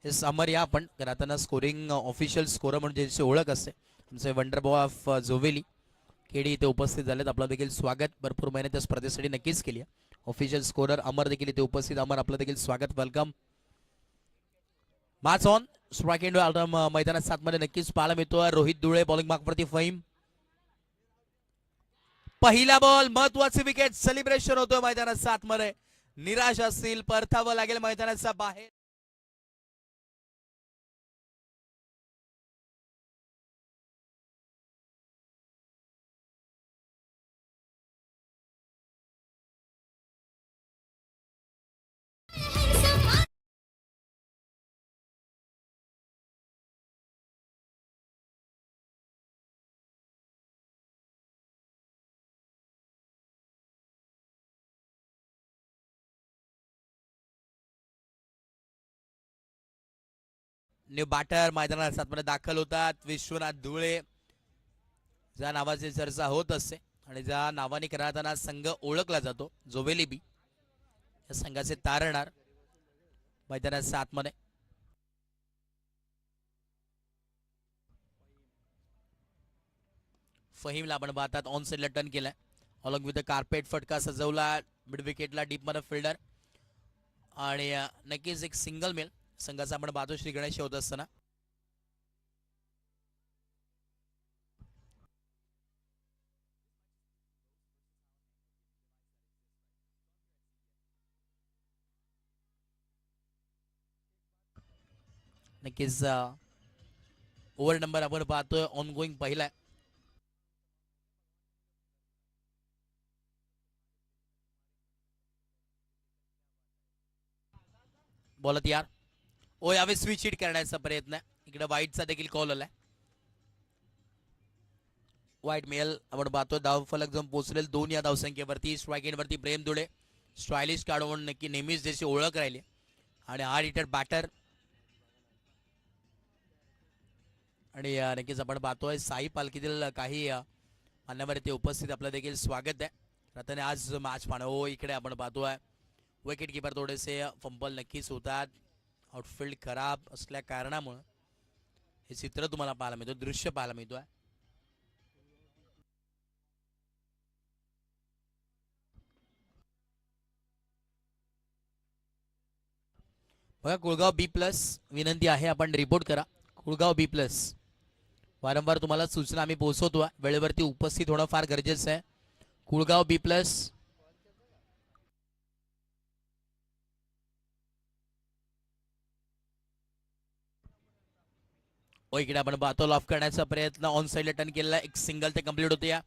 हे समर या आपण राहताना स्कोरिंग ऑफिशियल स्कोरर म्हणून ज्याची ओळख असते आमचे wonder boy of Joveli KD इथे उपस्थित झालेत. आपलं देखील स्वागत. भरपूर मेहनत त्या स्पर्धेसाठी नक्कीच केली आहे. ऑफिशियल स्कोरर अमर देखील इथे उपस्थित. अमर आपलं देखील स्वागत, welcome. Match on. Strike end मैदानात 7 मध्ये नक्कीच पाहायला मिळतोय. रोहित दुळे बॉलिंग मार्कवरती. फहीम पहिला बॉल, महत्वाची विकेट. सेलिब्रेशन होतोय मैदानात 7 मध्ये. निराश असतील, परतावं लागेल मैदानाच्या बाहेर. न्यू बॅटर मैदानात 7 मध्ये दाखल होतात. विश्वनाथ धुळे ज्या नावाची चर्चा होत असते आणि ज्या नावाने खेळताना संघ ओळखला जातो, जोवेली बी, या संघाचे तारणहार मैदानात 7 मध्ये. फहीमला आपण पाहतात ऑन साइडला टर्न केलाय. अलॉंग विथ द कार्पेट फटका सजवला मिड विकेटला, डीप मध्ये फिल्डर. आणि नक्कीच एक सिंगल मेल संघाचा आपण पाहतो श्री गणेश होत असताना. नक्कीच ओव्हर नंबर आपण पाहतोय ऑन गोईंग पहिला. बोलत यार ओ यावे स्विच हिट करण्याचा प्रयत्न. इकडे वाईटचा देखील कॉल आलाय. वाईट मेल आपण पाहतोय. धाव फलक जाऊन पोहोचलेल 2 या धावसंख्येवरती. स्ट्राईक एंड वरती प्रेम दुळे स्टायलिश काढून नक्की नेहमीच ज्याची ओळख राहिली आणि हार्ड हिटर बॅटर. आणि नक्कीच आपण पाहतोय साई पालखीतील काही मान्यवर इथे उपस्थित. आपलं देखील स्वागत आहे. रतने आज मॅच पाहणं. हो इकडे आपण पाहतोय विकेट किपर थोडेसे फंबल नक्कीच होतात. आउटफील्ड खराब असल्या कारणामुळे हे चित्र तुम्हाला पाहायला मिळतं, दृश्य पाहायला मिळतोय. बघा कुळगाव B+ विनंती आहे आपण रिपोर्ट करा. कुळगाव B+. वारंवार तुम्हाला सूचना आम्ही पोहोचवतो. वेळेवरती उपस्थित होणं फार गरजेचं आहे. कुळगाव B+. इकडे आपण पाहतो लॉफ करण्याचा प्रयत्न. ऑन साइडला टर्न केलेला. एक सिंगल ते कंप्लीट होते. या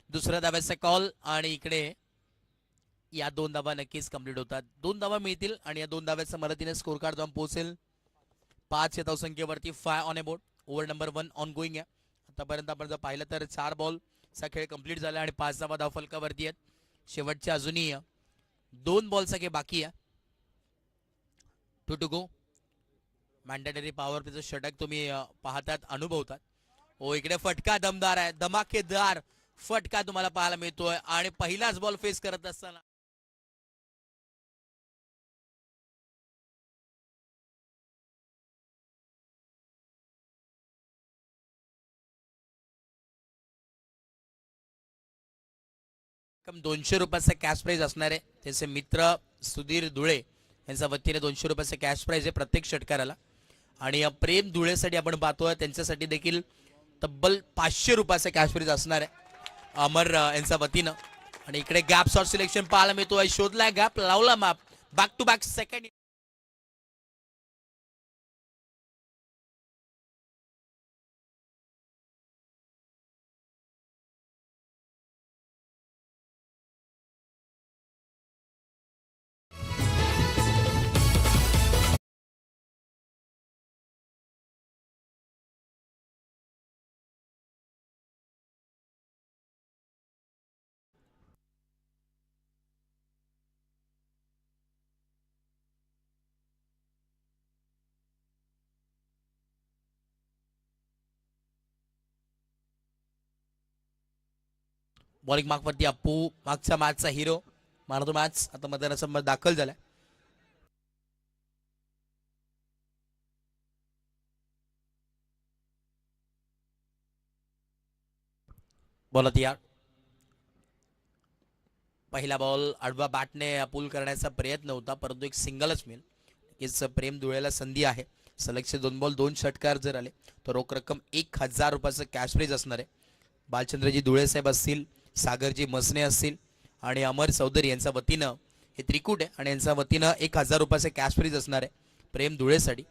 दुसऱ्या धाव्याचा कॉल आणि इकडे या 2 धावा नक्कीच कंप्लीट होतात. 2 धावा मिळतील आणि या 2 धाव्याच्या मदतीने स्कोर कार्ड जाऊन पोहोचेल 5 या धावसंख्येवरती. 5 on a board. Over number 1 on going आहे. आतापर्यंत आपण जर पाहिलं तर 4 बॉलचा खेळ कंप्लीट झाला आणि 5 धावा धावफलकावरती आहेत. शेवटच्या अजूनही 2 बॉलचा खेळ बाकी आहे. 2 टू गो. मॅन्डेटरी पॉवर त्याचं षटक तुम्ही पाहतात, अनुभवतात. इकडे फटका दमदार आहे, धमाकेदार फटका तुम्हाला पाहायला मिळतोय आणि पहिलाच बॉल फेस करत असताना ₹200 कॅश प्राइज असणार आहे. त्याचे मित्र सुधीर धुळे यांच्या वतीने ₹200 कॅश प्राइज आहे प्रत्येक षटकाराला. आणि प्रेम धुळेसाठी आपण पाहतोय त्यांच्यासाठी देखील तब्बल ₹500 कॅश प्राइज असणार आहे अमर यांच्या वतीनं. आणि इकडे गॅप शॉट सिलेक्शन पाहायला मिळतोय. शोधला गॅप, लावला माप. Back to back second. Bowling मार्कवरती अप्पू, मागच्या मॅचचा hero, man of the match आता मैदानासमोर दाखल झालाय. बोला तयार. पहिला बॉल आडवा बॅटने पूल करण्याचा प्रयत्न होता, परंतु एक सिंगलच मिळेल. नक्कीच प्रेम धुळेला संधी आहे. सलगचे 2 बॉल 2 षटकार जर आले तर रोख रक्कम 1000 रुपयाचं कॅश प्राइज असणार आहे. बालचंद्रजी धुळे साहेब असतील, सागरजी मसने असतील आणि अमर चौधरी यांच्या वतीनं हे त्रिकूट आहे आणि यांच्या वतीनं 1000 रुपयाचे कॅश प्राइज असणार आहे. प्रेम धुळेसाठी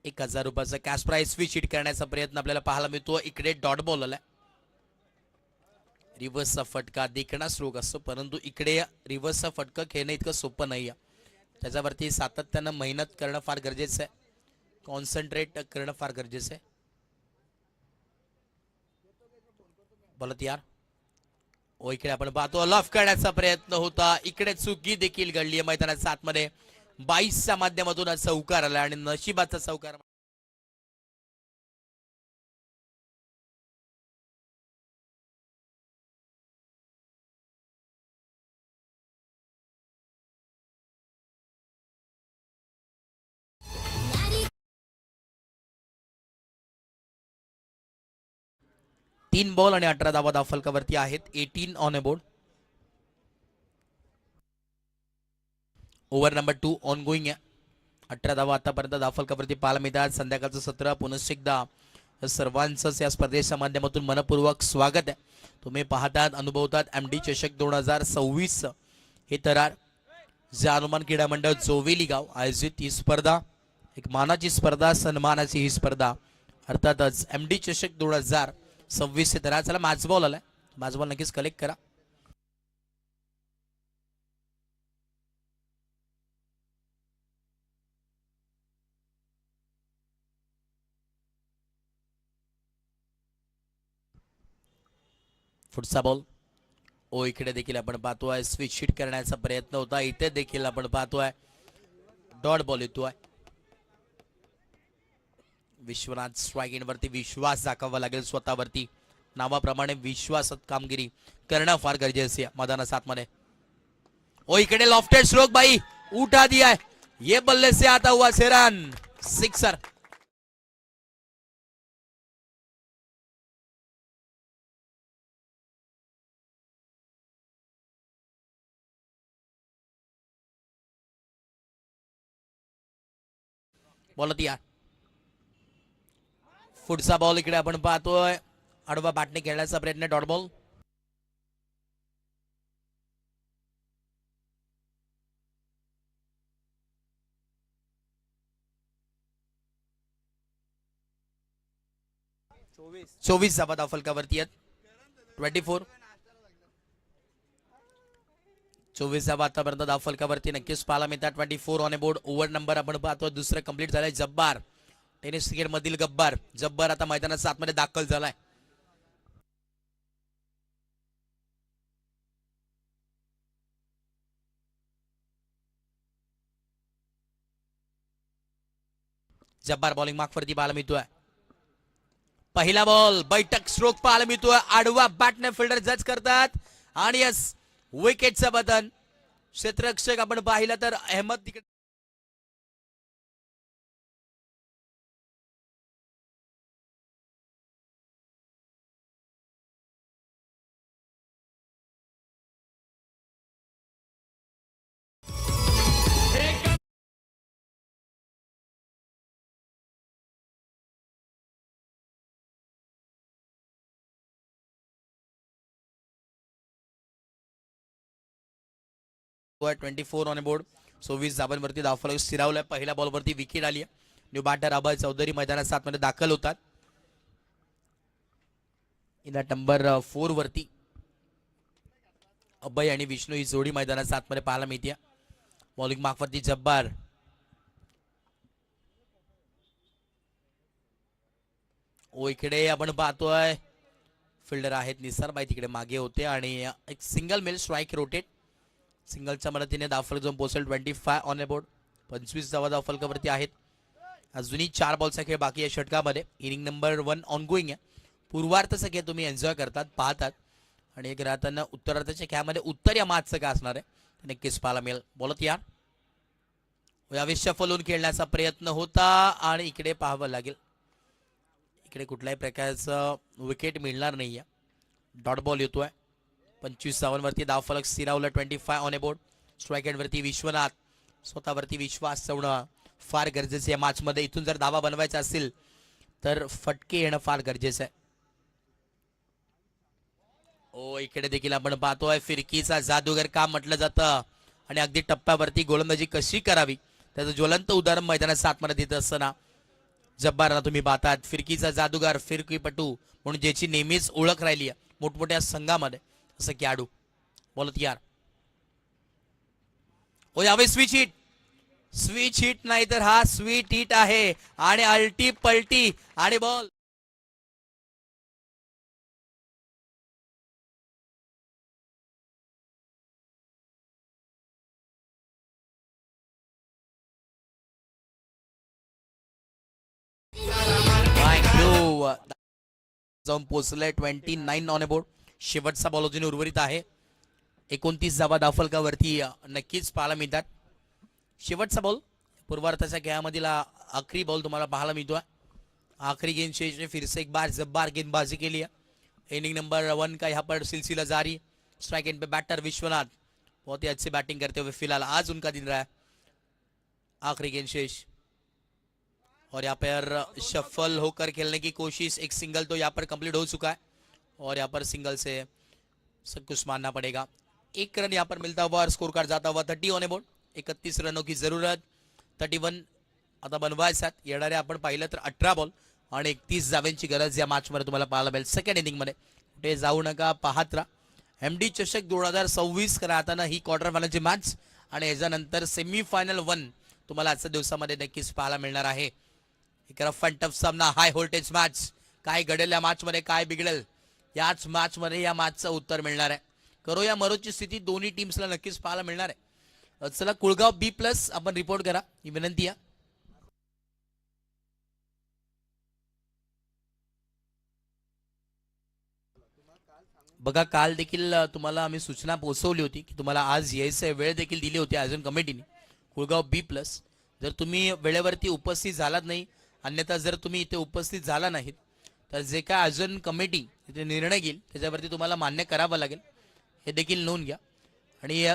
1000 रुपयाचा कॅश प्राइज स्विच हिट करण्याचा प्रयत्न आपल्याला पाहायला मिळतो. इकडे डॉट बॉल आलाय. रिव्हर्सचा फटका देखणा स्ट्रोक असतो, परंतु इकडे रिव्हर्सचा फटका खेळणं इतकं सोपं नाही आहे. त्याच्यावरती सातत्यानं मेहनत करणं फार गरजेचं आहे. कॉन्सन्ट्रेट करणं फार गरजेचं आहे. बोलत यार. ओ इकडे आपण पाहतो लॉफ करण्याचा प्रयत्न होता. इकडे चुकी देखील घडली आहे मैदानाच्या आतमध्ये. 22च्या माध्यमातून चौकार आला आणि नशिबाचा चौकार. तीन बॉल आणि 18 धावा धावफलकावरती आहेत. 18 on a board. Over number 2 on going आहे. 18 धावा आतापर्यंत धावफलकावरती पाहायला मिळतात. संध्याकाळचं सत्र पुनश्च एकदा सर्वांचंच या स्पर्धेच्या माध्यमातून मनपूर्वक स्वागत आहे. तुम्ही पाहतात अनुभवतात MD चषक 2026 हे तरार जे हनुमान क्रीडा मंडळ जोवेली गाव आयोजित ही स्पर्धा, एक मानाची स्पर्धा, सन्मानाची ही स्पर्धा, अर्थातच MD चषक 2026 हे तरार. चला मॅच बॉल आलाय. मॅच बॉल नक्कीच कलेक्ट करा. पुढचा बॉल. ओ इकडे देखील आपण पाहतोय स्विच हिट करण्याचा प्रयत्न होता. इथे देखील आपण पाहतोय डॉट बॉल येतोय. विश्वनाथ स्ट्रायकिंग वरती विश्वास दाखवावा लागेल स्वतःवरती. नावाप्रमाणे विश्वासात कामगिरी करणं फार गरजेचं आहे मैदानाच्या आतमध्ये. ओ इकडे लॉफ्टेड स्ट्रोक भाई उठा दिया है. ये बल्ले से आता हुआ सेरान सिक्सर. बोलत या. पुढचा बॉल इकडे आपण पाहतोय आडवा बॅटने खेळण्याचा प्रयत्न. Dot ball. चोवीस धावा धावफलकावरती आहेत. 24. 24 धावा आतापर्यंत धावफलकावरती नक्कीच पाहायला मिळतात. 24 ऑन बोर्ड. ओव्हर नंबर आपण पाहतो दुसरं कंप्लीट झालंय. जब्बार टेनिस क्रिकेट मधील गब्बार जब्बार आता मैदानाच्या आतमध्ये दाखल झालाय. जब्बार बॉलिंग मार्कवरती पाहायला मिळतोय. पहिला बॉल बैठक स्ट्रोक पाहायला मिळतोय. आडवा बॅटने फिल्डर जज करतात आणि यस विकेटचं बटन. क्षेत्ररक्षक आपण पाहिलं तर अहमद तिकडे आहे. 24 ऑन बोर्ड. 24 धावांवरती धावफलक स्थिरावलाय. पहिल्या बॉलवरती विकेट आली आहे. न्यू बॅटर अभय चौधरी मैदानात 7 मध्ये दाखल होतात. इनॅट नंबर 4 वरती अभय आणि विष्णू ही जोडी मैदानात 7 मध्ये पाहायला मिळते. बॉलिंग मार्कवरती जब्बार. ओ इकडे आपण पाहतोय फिल्डर आहेत निसारबाई तिकडे मागे होते आणि एक सिंगल मेल स्ट्राईक रोटेट. सिंगलच्या मदतीने धावफलक जाऊन पोहोचेल. 25 ऑन बोर्ड. 25 धावा धावफलकावरती आहेत. अजूनही 4 बॉलचा खेळ बाकी आहे षटकामध्ये. इनिंग नंबर 1 ऑन गोईंग आहे. पूर्वार्धचा खेळ तुम्ही एन्जॉय करतात पाहतात आणि एक राहताना उत्तरार्धाच्या खेळामध्ये उत्तर या मॅचचं काय असणार आहे नक्कीच पाहायला मिळेल. बोलत या. यावेळी शफलून खेळण्याचा प्रयत्न होता आणि इकडे पाहावं लागेल. इकडे कुठल्याही प्रकारचं विकेट मिळणार नाहीये. डॉट बॉल येतोय. 25 धावांवरती धावफलक स्थिरावला. 25 ऑन ए बोर्ड. स्ट्राईक एंडवरती विश्वनाथ. स्वतःवरती विश्वास ठेवणं फार गरजेचं आहे मॅच मध्ये. इथून जर धावा बनवायचा असेल तर फटके येणं फार गरजेचं आहे. ओ इकडे देखील आपण पाहतोय फिरकीचा जादूगर का म्हटलं जातं आणि अगदी टप्प्यावरती गोलंदाजी कशी करावी त्याचं ज्वलंत उदाहरण मैदानात आतमध्ये देत असताना जब्बारला तुम्ही पाहतात. फिरकीचा जादूगार, फिरकीपटू म्हणून ज्याची नेहमीच ओळख राहिली आहे मोठमोठ्या संघामध्ये असं खेळाडू. बोलत यार ओ यावे स्विच हिट. स्विच हिट नाही तर हा स्वीट हिट आहे आणि अल्टी पलटी आणि बॉल. थँक्यू. जाऊन पोहोचलंय. 29 ऑन ए बोर्ड. शेवटचा बॉल अजून उर्वरित आहे. 29 धावा धावफलकावरती नक्कीच पाहायला मिळतात. शेवटचा बॉल पूर्वार्धाच्या खेळामधील आखरी बॉल तुम्हाला पाहायला मिळतोय. आखरी गेंद शेष ने फिर से एक बार जब्बार गेंदबाजी के लिए. इनिंग नंबर 1 का यहाँ पर सिलसिला जारी. स्ट्राइक एंड पे बैटर विश्वनाथ बहुत ही अच्छी बैटिंग करते हुए फिलहाल आज उनका दिन रहा है. आखिरी गेंद शेष और यहाँ पर शफल होकर खेलने की कोशिश. एक सिंगल तो यहाँ पर कंप्लीट हो चुका है और यहाँ पर सिंगल से सब कुछ मानना पड़ेगा. एक रन यहाँ पर मिलता हुआ और स्कोर कार्ड जाता हुआ. 30 ऑन ए बोर्ड. 31 रनों की जरूरत. 31 आता बनवायच्यात. येणारे आपण पाहिलं तर 18 बॉल आणि 31 धाव्यांची गरज या मॅच मध्ये तुम्हाला पाहायला मिळेल. सेकंड इनिंग मध्ये कुठे जाऊ नका, पाहत राहा. एमडी चषक 2026 राहताना ही क्वार्टर फायनलची मॅच आणि याच्यानंतर सेमीफायनल 1 तुम्हाला आजच्या दिवसामध्ये नक्कीच पाहायला मिळणार आहे. एक रफ अँड टफ सामना, हाय व्होल्टेज मॅच. काय घडेल या मॅच मध्ये, काय बिघडेल याच मॅच मध्ये या मॅचचं उत्तर मिळणार आहे. करो या मरोची स्थिती दोन्ही टीम्सला नक्कीच पाहायला मिळणार आहे. चला कुळगाव B+ आपण रिपोर्ट करा ही विनंती आहे. बघा काल देखील तुम्हाला आम्ही सूचना पोहोचवली होती की तुम्हाला आज यायचं वेळ देखील दिली होती अजून कमिटीने. कुळगाव B+ जर तुम्ही वेळेवरती उपस्थित झालात नाही, अन्यथा जर तुम्ही इथे उपस्थित झाला नाहीत तर जे काय अजून कमिटी इथे निर्णय घेईल त्याच्यावरती तुम्हाला मान्य करावं लागेल. हे देखील नोंद घ्या. आणि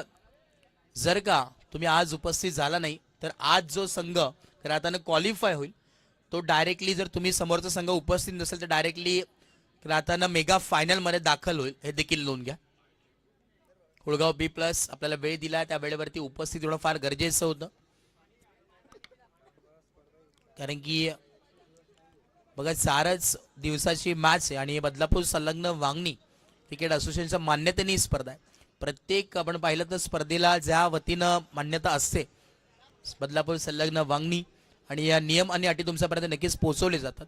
जर का तुम्ही आज उपस्थित झाला नाही तर आज जो संघ राहताना क्वालिफाय होईल तो डायरेक्टली, जर तुम्ही समोरचा संघ उपस्थित नसेल तर डायरेक्टली राहताना मेगा फायनल मध्ये दाखल होईल. हे देखील नोंद घ्या. कुळगाव B+ आपल्याला वेळ दिला, त्या वेळेवरती उपस्थित होणं फार गरजेचं होतं. कारण की बघा 4च दिवसाची मॅच आहे आणि बदलापूर संलग्न वांगणी क्रिकेट असोसिएशनच्या मान्यतेने स्पर्धा आहे. प्रत्येक आपण पाहिलं तर स्पर्धेला ज्या वतीनं मान्यता असते बदलापूर संलग्न वांगणी आणि या नियम आणि अटी तुमच्यापर्यंत नक्कीच पोहोचवले जातात.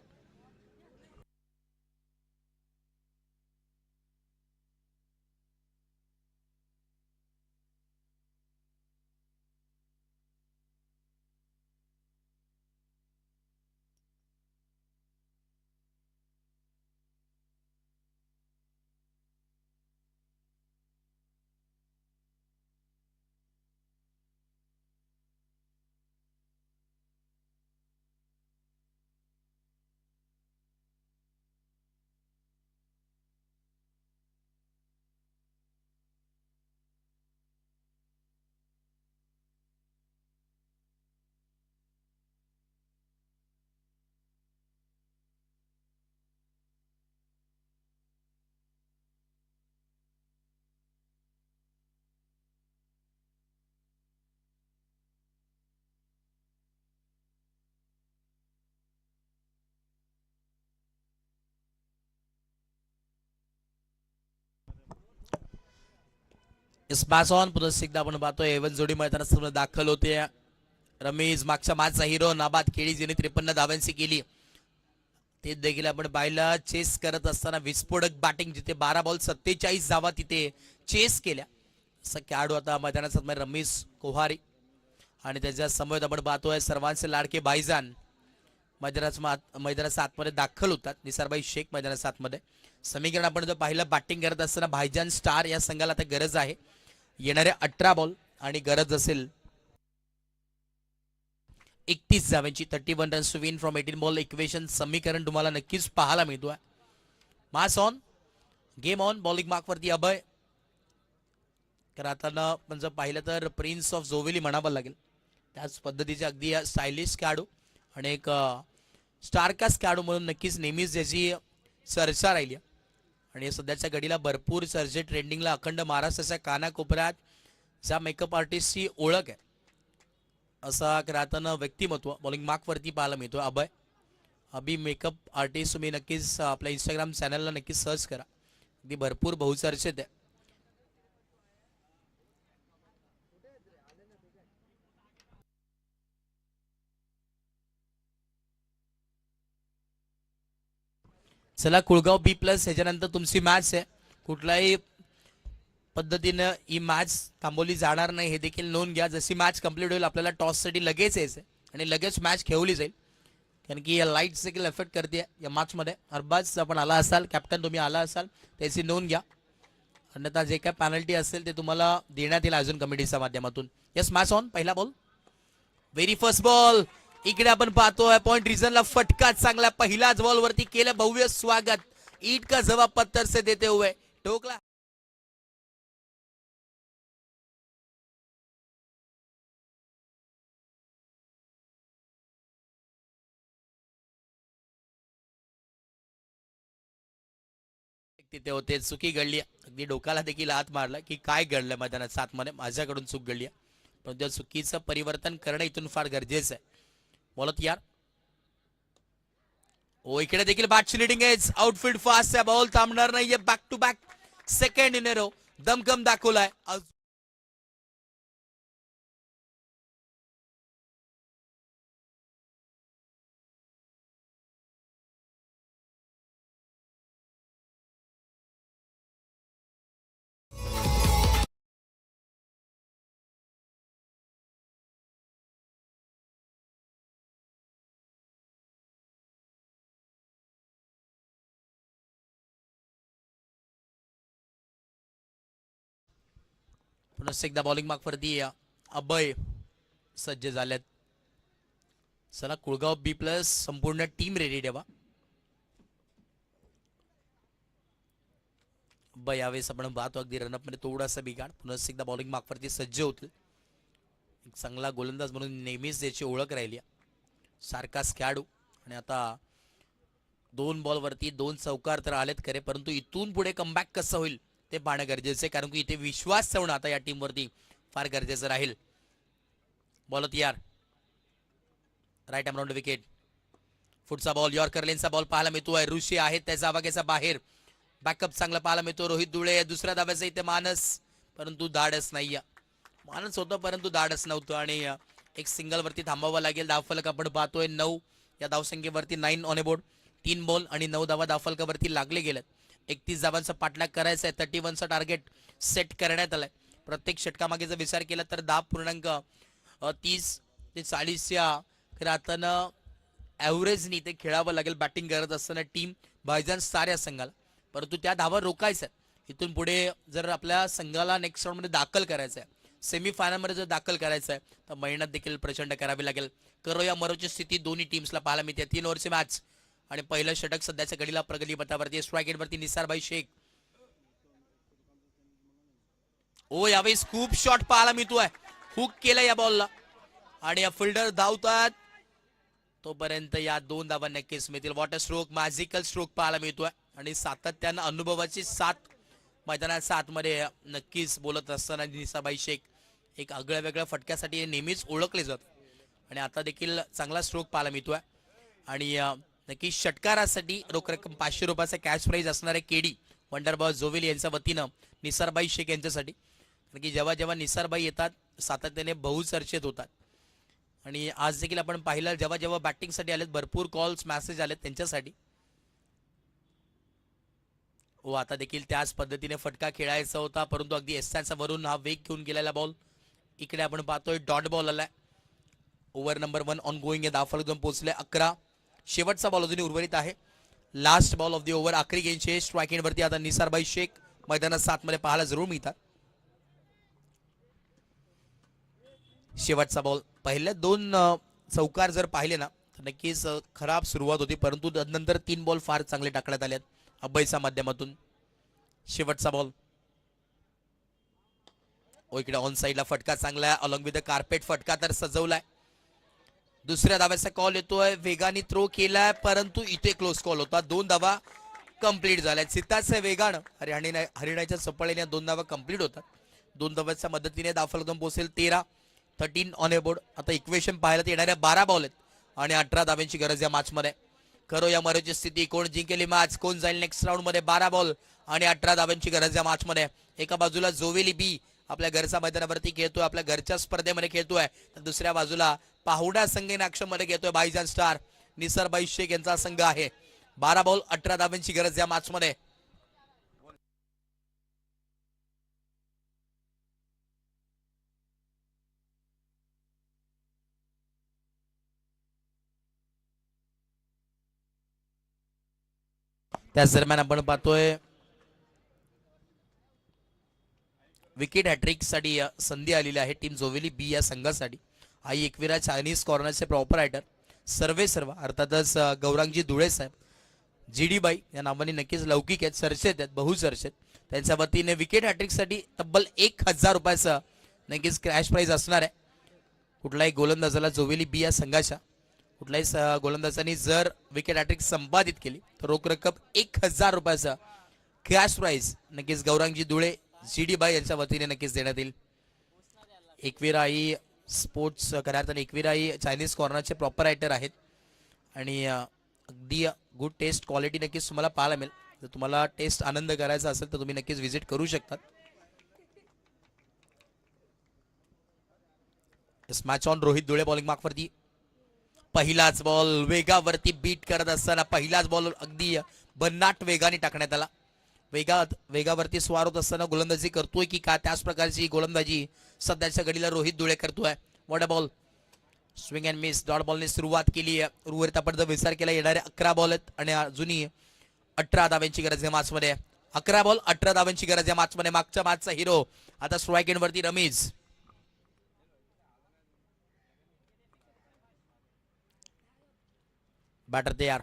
स्मॅश ऑन पुन्हा एकदा आपण पाहतोय एवन जोडी मैदानात दाखल होते. रमेश मागच्या मॅचचा हिरो नाबाद खेळी जिने 53 धावांची केली ते देखील आपण पाहिलं. चेस करत असताना विस्फोटक बॅटिंग, जिथे 12 बॉल 47 धावा तिथे चेस केल्या. असं खेळाडू आता मैदानात रमेश कोहारी आणि त्याच्या समोर आपण पाहतोय सर्वांचे लाडके भाईजान मैदानाच्या आतमध्ये दाखल होतात. निसारबाई शेख मैदानाच्या आतमध्ये. समीकरण आपण जर पाहिलं बॅटिंग करत असताना भाईजान स्टार या संघाला आता गरज आहे येणारे 18 बॉल आणि गरज असेल 31 धावांची. 31 runs to win from 18 ball equation समीकरण तुम्हाला नक्कीच पाहायला मिळतोय. मास on game on. Bowling mark वरती अभय. तर आता पण जर पाहिलं तर प्रिन्स ऑफ जोवेली म्हणावं लागेल. त्याच पद्धतीचे अगदी स्टायलिश खेळाडू आणि एक स्टारकास्ट खेळाडू म्हणून नक्कीच नेहमीच ज्याची चर्चा राहिली. आणि सध्याच्या घडीला भरपूर चर्चे ट्रेंडिंगला अखंड महाराष्ट्राच्या कानाकोपऱ्यात ज्या मेकअप आर्टिस्टची ओळख आहे असा राहताना व्यक्तिमत्व बॉलिंग मार्क वरती पाहायला मिळतो. अभय अभि मेकअप आर्टिस्ट तुम्ही नक्कीच आपल्या इंस्टाग्राम चॅनलला नक्कीच सर्च करा. अगदी भरपूर बहुचर्चित आहे. चला कुळगाव बी प्लस ह्याच्यानंतर तुमची मॅच आहे. कुठल्याही पद्धतीनं ही मॅच थांबवली जाणार नाही हे देखील नोंद घ्या. जशी मॅच कंप्लीट होईल आपल्याला टॉससाठी लगेच यायचं आणि लगेच मॅच खेळवली जाईल. कारण की या लाईट्स देखील एफेक्ट करते या मॅचमध्ये. अरबाज आपण आला असाल, कॅप्टन तुम्ही आला असाल त्याची नोंद घ्या. अन्यथा जे काय पॅनल्टी असेल ते तुम्हाला देण्यात येईल अजून कमिटीच्या माध्यमातून. Yes match on. पहिला बॉल. Very first ball. इकडे आपण पाहतोय पॉइंट रिझनला फटका चांगला पहिल्याच बॉल वरती केलं भव्य स्वागत. ईट का जवाब पत्थर से देते हुए ठोकला. तिथे होते चुकी घडली. अगदी डोक्याला देखील हात मारला की काय घडलं मैदानात सात मध्ये माझ्याकडून चूक घडली. पण त्या चुकीचं परिवर्तन करणं इथून फार गरजेचं आहे. बोलत यार. ओ इकडे देखील बॅटची लिडिंग आहे. आउटफील्ड फास्ट आहे. बॉल थांबणार नाहीये. Back to back second in row दमकम दाखवलाय. पुन्हा एकदा बॉलिंग मार्क वरती अभय सज्ज झाल्यात. चला कुळगाव बी प्लस संपूर्ण टीम रेडी ठेवा. अभय यावेळेस आपण पाहतो अगदी रनअप मध्ये थोडासा बिघाड. पुन्हा एकदा बॉलिंग मार्क वरती सज्ज होतील. एक चांगला गोलंदाज म्हणून नेहमीच त्याची ओळख राहिली. सारखाच खेळाडू. आणि आता 2 बॉल वरती 2 चौकार तर आलेत खरे, परंतु इथून पुढे कमबॅक कसं होईल ते पाहणं गरजेचं आहे. कारण की इथे विश्वास ठेवणं आता या टीम वरती फार गरजेचं राहील. बॉलत यार. Right arm round wicket. पुढचा बॉल यॉर्कर लेनचा बॉल पाहायला मिळतोय. ऋषी आहेत त्याचा आवाग्याचा बाहेर. बॅकअप चांगला पाहायला मिळतो. रोहित दुळे दुसऱ्या धाब्याचा इथे मानस, परंतु धाडस नाही. मानस होतं परंतु धाडस नव्हतं आणि एक सिंगल वरती थांबावं लागेल. धावफलक आपण पाहतोय 9 या धावसंख्येवरती 9 ऑन बोर्ड. 3 बॉल आणि 9 धावा धावफलकावरती लागले गेलेत. 31 धावांचा पाठलाग करायचा आहे. 31चं टार्गेट सेट करण्यात आलंय. प्रत्येक षटकामागे जर विचार केला तर 10.30 ते 40 या राहताना ॲव्हरेजनी ते खेळावं लागेल बॅटिंग करत असताना टीम भाईजान स्टार या संघाला. परंतु त्या धावा रोखायचं आहे. इथून पुढे जर आपल्या संघाला नेक्स्ट राऊंडमध्ये दाखल करायचं आहे, सेमीफायनलमध्ये जर दाखल करायचं आहे तर मेहनत देखील प्रचंड करावी लागेल. करो या मरोची स्थिती दोन्ही टीम्सला पाहायला मिळते. 3 ओव्हरची मॅच आणि पहिलं षटक सध्याच्या घडीला प्रगती पथावरती. स्ट्राईक वरती निसारभाई शेख. ओ यावेळेस खूप शॉट पाहायला मिळतोय. हुक केलं या बॉलला आणि या फिल्डर धावतात तोपर्यंत या 2 धावा नक्कीच मिळतील. वॉटर स्ट्रोक मॅजिकल स्ट्रोक पाहायला मिळतोय आणि सातत्यानं अनुभवाची साथ मैदानाच्या आतमध्ये नक्कीच बोलत असताना निसाबाई शेख एक आगळ्या वेगळ्या फटक्यासाठी नेहमीच ओळखले जातात आणि आता देखील चांगला स्ट्रोक पाहायला मिळतोय. आणि नक्कीच षटकारासाठी रोख रक्कम 500 रुपयाचा कॅश प्राईज असणारे केडी वंडरबॉय जोवेली यांच्या वतीनं निसारबाई शेख यांच्यासाठी. कारण की जेव्हा जेव्हा निसारबाई येतात सातत्याने बहुचर्चित होतात आणि आज देखील आपण पाहिलं जेव्हा जेव्हा बॅटिंगसाठी आलेत भरपूर कॉल्स मेसेज आलेत त्यांच्यासाठी. हो आता देखील त्याच पद्धतीने फटका खेळायचा होता परंतु अगदी एस्टॅचा वरून हा वेग घेऊन गेलेला बॉल. इकडे आपण पाहतोय डॉट बॉल आलाय. ओव्हर नंबर 1 ऑन गोईंग आहे. धावफलक जाऊन पोहोचले 11. शेवटचा बॉल अजूनही उर्वरित आहे. Last ball of the over. आखरी गेंदचे स्ट्राईक वरती आता निसारबाई शेख मैदानात 7 मध्ये पाहायला जरूर मिळतात. शेवटचा बॉल. पहिल्या 2 चौकार जर पाहिले ना तर नक्कीच खराब सुरुवात होती परंतु नंतर 3 बॉल फार चांगले टाकण्यात आलेत अभयच्या माध्यमातून. शेवटचा बॉल. इकडे ऑन साइडला फटका चांगला अलॉंग विथ द कार्पेट फटका तर सजवलाय. दुसऱ्या धाव्याचा कॉल येतोय. वेगाने थ्रो केलाय परंतु इथे क्लोज कॉल होता. 2 धावा कंप्लीट झाल्या. चित्ताचे वेगानं हरियाणाच्या चपळीने 2 धावा कंप्लीट होतात. 2 धाव्याच्या मदतीने धावफलक पोहोचेल 13 ऑन ए बोर्ड. आता इक्वेशन पाहायला येणाऱ्या 12 बॉल आहेत आणि 18 धाव्यांची गरज या मॅच मध्ये. करो या मरोची स्थिती. कोण जिंकेल मॅच, कोण जाईल नेक्स्ट राऊंड मध्ये. 12 बॉल आणि 18 धाव्यांची गरज या मॅच मध्ये. एका बाजूला जोवेली बी आपल्या घरच्या मैदानावरती खेळतोय, आपल्या घरच्या स्पर्धेमध्ये खेळतोय, तर दुसऱ्या बाजूला पाहुणा संघ ऍक्शन मध्ये घेतोय बाईजान स्टार. निसरबाई शेख यांचा संघ आहे. 12 बॉल 18 धाव्यांची गरज या मॅच मध्ये. त्याच दरम्यान आपण पाहतोय विकेट हॅट्रिक साठी संधी आलेली आहे टीम जोवेली बी या संघासाठी. आई एकविरा चायनीज कॉर्नरचे प्रॉपर रायटर सर्व अर्थातच गौरांगजी धुळे साहेब, जीडी बाई या नावाने नक्कीच लौकिक आहेत, चर्चेत आहेत, बहुचर्चेत. त्यांच्या वतीने विकेट हॅट्रिक साठी तब्बल 1000 रुपयाचं नक्कीच क्रॅश प्राइज असणार आहे. कुठलाही गोलंदाजाला जोवेली बी या संघाच्या कुठल्याही गोलंदाजांनी जर विकेट हॅट्रिक संपादित केली तर रोख रक्कम 1000 रुपयाचा कॅश प्राइज नक्कीच गौरांगजी धुळे जीडी बाई यांच्या वतीने नक्कीच देण्यात येईल. एकविराई स्पोर्ट्स खऱ्या अर्थाने एकविराई चायनीज कॉर्नरचे प्रॉपर रायटर आहेत आणि अगदी गुड टेस्ट क्वालिटी नक्कीच तुम्हाला पाहायला मिळेल. जर तुम्हाला टेस्ट आनंद करायचा असेल तर तुम्ही नक्कीच व्हिजिट करू शकता. Match on. Rohit Dhule bowling मार्कवरती. पहिलाच बॉल वेगावरती बीट करत असताना पहिलाच बॉल अगदी भन्नाट वेगाने टाकण्यात आला. वेगावरती स्वार होत असताना गोलंदाजी करतोय की का, त्याच प्रकारची गोलंदाजी सध्याच्या घडीला रोहित धुळे करतोय. What a ball. Swing and miss. Dot बॉलने सुरुवात केली आहे. उर्वरित आपण जर विचार केला येणारे 11 बॉल आहेत आणि अजूनही 18 धाव्यांची गरज आहे मॅच मध्ये. 11 बॉल 18 धाव्यांची गरज आहे मॅच मध्ये. मागच्या मॅचचा हिरो आता स्ट्राईक एंड वरती रमीज. बॅटर तयार.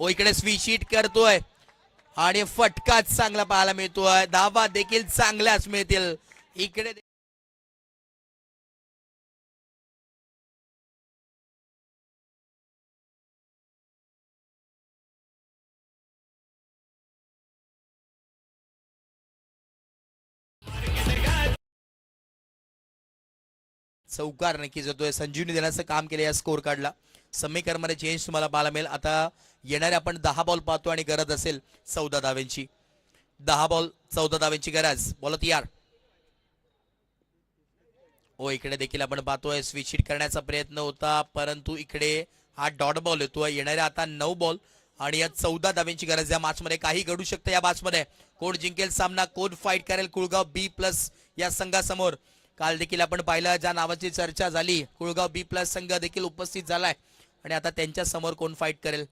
इकडे स्वीशीट करतोय आणि फटकाच चांगला पाहायला मिळतोय. धावा देखील चांगल्याच मिळतील इकडे. चौकार नक्कीच होतोय. संजीवनी देण्याचं काम केलं या स्कोर कार्डला. समीकरणमध्ये चेंज तुम्हाला पाहायला मिळेल. आता येणारे आपण 10 बॉल पाहतो आणि गरज असेल 14 धाव्यांची. 10 बॉल 14 धाव्यांची गरज. बॉल तयार. इकडे देखील आपण पाहतोय स्विच हिट करण्याचा प्रयत्न होता परंतु इकडे हा डॉट बॉल येतोय. येणाऱ्या आता 9 बॉल आणि या 14 धाव्यांची गरज या मॅच मध्ये. काही घडू शकतं या मॅच मध्ये. कोण जिंकेल सामना, कोण फाईट करेल कुळगाव बी प्लस या संघासमोर. काल देखील आपण पाहिलं ज्या नावाची चर्चा झाली, कुळगाव बी प्लस संघ देखील उपस्थित झालाय आणि आता त्यांच्या समोर कोण फाईट करेल.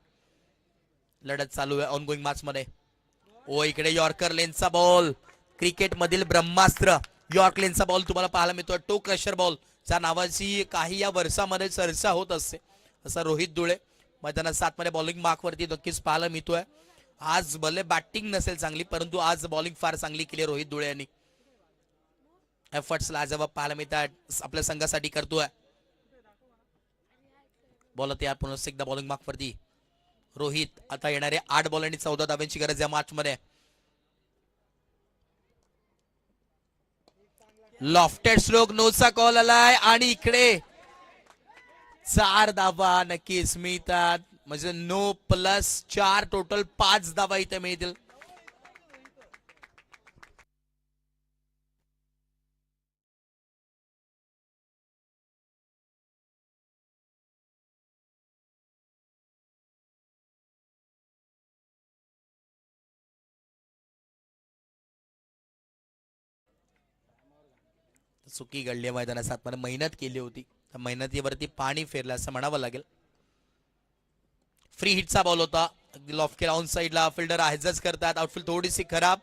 लढत चालू आहे ऑनगोईंग मॅच मध्ये. इकडे यॉर्कर लेनचा बॉल. क्रिकेट मधील ब्रह्मास्त्र यॉर्क लेनचा बॉल तुम्हाला पाहायला मिळतोय. टो क्रशर बॉल ज्या नावाची काही या वर्षामध्ये चर्चा होत असते असा रोहित धुळे मैदानात 7 मध्ये बॉलिंग मार्कवरती नक्कीच पाहायला मिळतोय. आज भले बॅटिंग नसेल चांगली परंतु आज बॉलिंग फार चांगली केली रोहित धुळे यांनी. एफर्ट्स लाजवाब पाहायला मिळतात आपल्या संघासाठी करतोय. बॉल तयार. पुन्हा एकदा बॉलिंग मार्कवरती रोहित. आता येणारे 8 बॉल आणि 14 धाव्यांची गरज या मॅच मध्ये. लॉफ्टेड स्ट्रोक नोचा कॉल आलाय आणि इकडे 4 धावा नक्कीच मिळतात. म्हणजे 9 प्लस 4 टोटल 5 धावा इथे मिळतील. चुकी घडली मैदानात. 7 मध्ये मेहनत केली होती, त्या मेहनतीवरती पाणी फेरलं असं म्हणावं लागेल. फ्री हिटचा बॉल होता. अगदी लॉफ्ट केला ऑन साइडला. फिल्डर हॅजच करतात. आउटफील्ड थोडीशी खराब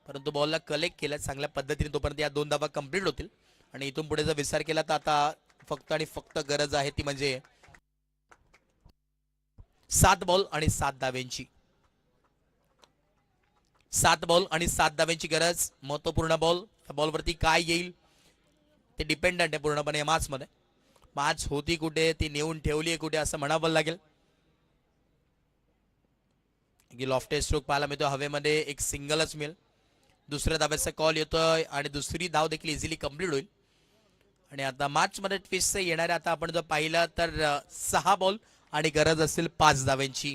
परंतु बॉलला कलेक्ट केलं चांगल्या पद्धतीने. तोपर्यंत या 2 धावा कंप्लीट होतील आणि इथून पुढे जर विचार केला तर आता फक्त आणि फक्त गरज आहे ती म्हणजे 7 बॉल आणि 7 धाव्यांची. 7 बॉल आणि 7 धाव्यांची गरज. महत्वपूर्ण बॉल. त्या बॉलवरती काय येईल ते डिपेंडंट आहे पूर्णपणे मॅच मध्ये. मॅच होती कुठे, ती नेऊन ठेवली कुठे असं म्हणावं लागेल. लॉफ्टेड स्ट्रोक पाहायला मिळतो हवेमध्ये, एक सिंगलच मिळेल. दुसऱ्या धाब्याचा कॉल येतोय आणि दुसरी धाव देखील इझिली कंप्लीट होईल. आणि आता मॅच मध्ये ट्विस्ट येणारे आता आपण जर पाहिलं तर 6 बॉल आणि गरज असेल 5 धाव्यांची.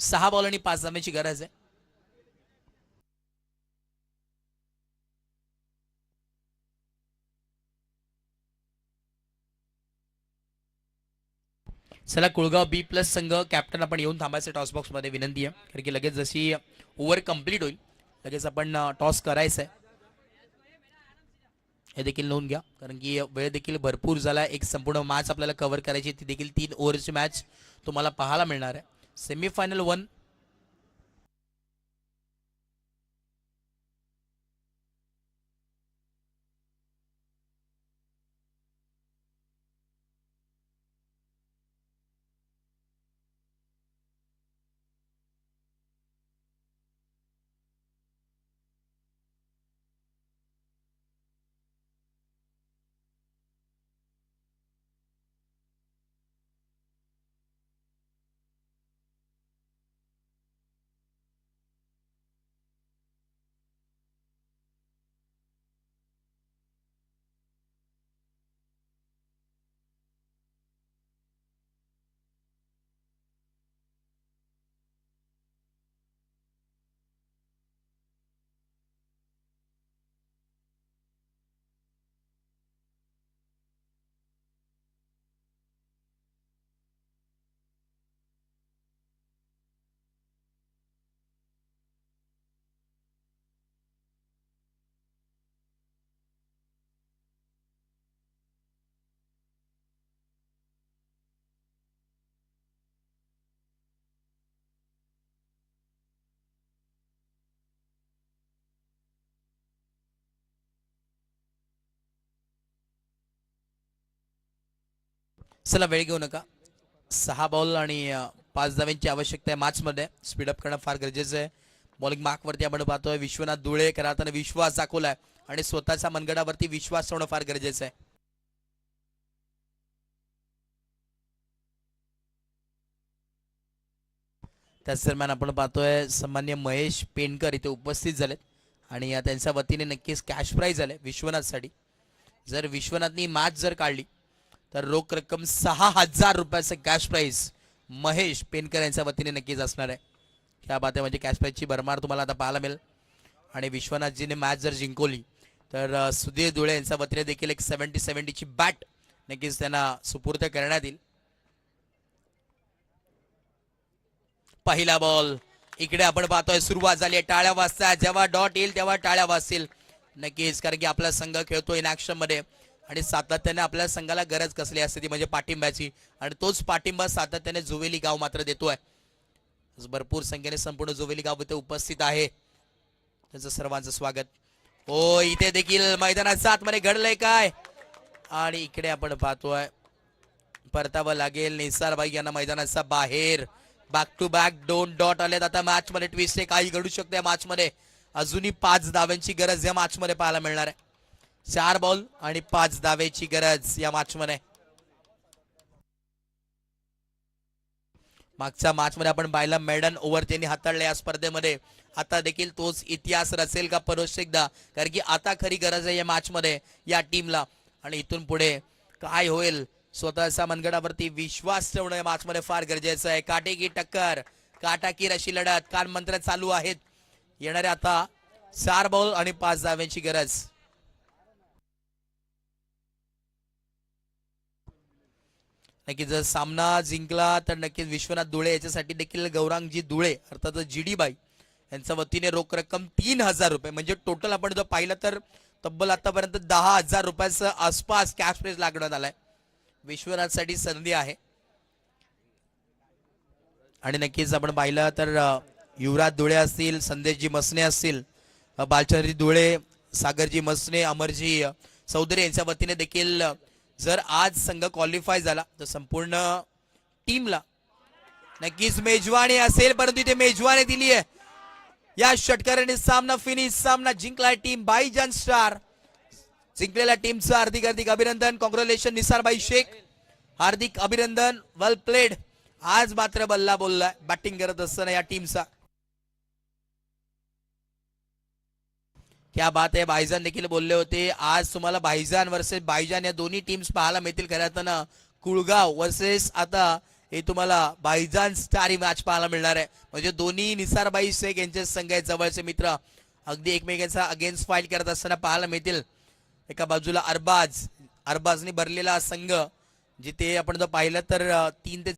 6 बॉल आणि 5 धाव्यांची गरज आहे. चला कुळगाव बी प्लस संघ कॅप्टन आपण येऊन थांबायचं टॉस बॉक्स मध्ये, विनंती आहे. कारण की लगेच जशी ओव्हर कंप्लीट होईल लगेच आपण टॉस करायचं आहे, हे देखील नोंद घ्या. कारण की वेळ देखील भरपूर झाला. एक संपूर्ण मॅच आपल्याला कव्हर करायची, ती देखील 3 ओव्हरची मॅच तुम्हाला पाहायला मिळणार आहे. सेमीफायनल 1. चला वेळ घेऊ नका. 6 बॉल आणि 5 धाव्यांची आवश्यकता आहे मॅच मध्ये. स्पीडअप करणं फार गरजेचं आहे. बॉलिंग मार्क वरती आपण पाहतोय विश्वनाथ दुळे करताना विश्वास दाखवलाय आणि स्वतःच्या मनगडावरती विश्वास ठेवणं फार गरजेचं आहे. त्याच दरम्यान आपण पाहतोय सामान्य महेश पेनकर इथे उपस्थित झालेत आणि त्यांच्या वतीने नक्कीच कॅश प्राइज आले विश्वनाथसाठी. जर विश्वनाथनी मॅच जर काढली तर रोख रक्कम 6,000 रुपयाचं कॅश प्राइज महेश पेनकर यांच्या वतीने नक्कीच असणार आहे. क्या बात आहे, म्हणजे कॅश प्राइजची भरमार तुम्हाला आता पाहायला मिळेल. आणि विश्वनाथजीने मॅच जर जिंकवली तर सुधीर धुळे यांच्या वतीने देखील एक 70-70ची बॅट नक्कीच त्यांना सुपूर्द करण्यात येईल. पहिला बॉल इकडे आपण पाहतोय सुरुवात झाली. टाळ्या वाजतात, जेव्हा डॉट येईल तेव्हा टाळ्या वाजतील नक्कीच. कारण की आपला संघ खेळतोय इन ऍक्शन मध्ये आणि सातत्याने आपल्या संघाला गरज कसली असते ती म्हणजे पाठिंब्याची. आणि तोच पाठिंबा सातत्याने जोवेली गाव मात्र देतोय. भरपूर संख्येने संपूर्ण जोवेली गाव इथे उपस्थित आहे. त्यांचं सर्वांचं स्वागत. हो इथे देखील मैदानाच्या आतमध्ये घडलंय काय आणि इकडे आपण पाहतोय परतावं लागेल निसारबाई यांना मैदानाच्या बाहेर. बॅक टू बॅक 2 डॉट आलेत. आता मॅच मध्ये ट्विस्ट आहे, काही घडू शकते मॅच मध्ये. अजूनही 5 धाव्यांची गरज या मॅच मध्ये पाहायला मिळणार आहे. 4 बॉल आणि 5 धावेची गरज या मॅच मध्ये. मागच्या मॅच मध्ये आपण पाहिलं मेडन ओव्हर त्यांनी हाताळल्या या स्पर्धेमध्ये. आता देखील तोच इतिहास रचेल का परत एकदा, कारण की आता खरी गरज आहे या मॅच मध्ये या टीमला. आणि इथून पुढे काय होईल स्वतःच्या मनगडावरती विश्वास ठेवणं या मॅच मध्ये फार गरजेचं आहे. काटेकी टक्कर, काटाकीर अशी लढत, कान मंत्र चालू आहेत. येणारे आता 4 बॉल आणि 5 धाव्यांची गरज. नक्कीच जर सामना जिंकला तर नक्कीच विश्वनाथ धुळे याच्यासाठी देखील गौरांगजी धुळे अर्थात जीडी बाई यांच्या वतीने रोख रक्कम 3,000 रुपये, म्हणजे टोटल आपण जर पाहिलं तर तब्बल आतापर्यंत 10,000 रुपयाच्या आसपास कॅश प्राइज लागण्यात आलाय. विश्वनाथसाठी संधी आहे. आणि नक्कीच आपण पाहिलं तर युवराज धुळे असतील, संदेशजी मसने असतील, बालचंद्रजी धुळे, सागरजी मसने, अमरजी चौधरी यांच्या वतीने देखील जर आज संघ क्वालिफाय झाला तर संपूर्ण टीमला नक्कीच मेजवानी असेल, परंतु इथे मेजवानी दिली आहे. या षटकाराने सामना फिनिश, सामना जिंकलाय टीम बाईजान स्टार. जिंकलेल्या टीमचं हार्दिक हार्दिक अभिनंदन. कॉंग्रॅच्युलेशन निसारबाई शेख, हार्दिक अभिनंदन, वेल प्लेड. आज मात्र बल्ला बोललाय बॅटिंग करत असताना या टीमचा. क्या बात आहे. भाईजान देखील बोलले होते आज तुम्हाला भाईजान वर्सेस भाईजान या दोन्ही टीम्स पाहायला मिळतील. खऱ्या अर्थानं कुळगाव वर्सेस आता हे तुम्हाला भाईजान स्टार ही मॅच पाहायला मिळणार आहे. म्हणजे दोन्ही निसारबाई शेख यांचे संघ आहेत, जवळचे मित्र, अगदी एकमेकांचा अगेन्स्ट फाईट करत असताना पाहायला मिळतील. एका बाजूला अरबाजने भरलेला संघ, जिथे आपण जर पाहिलं तर 3 ते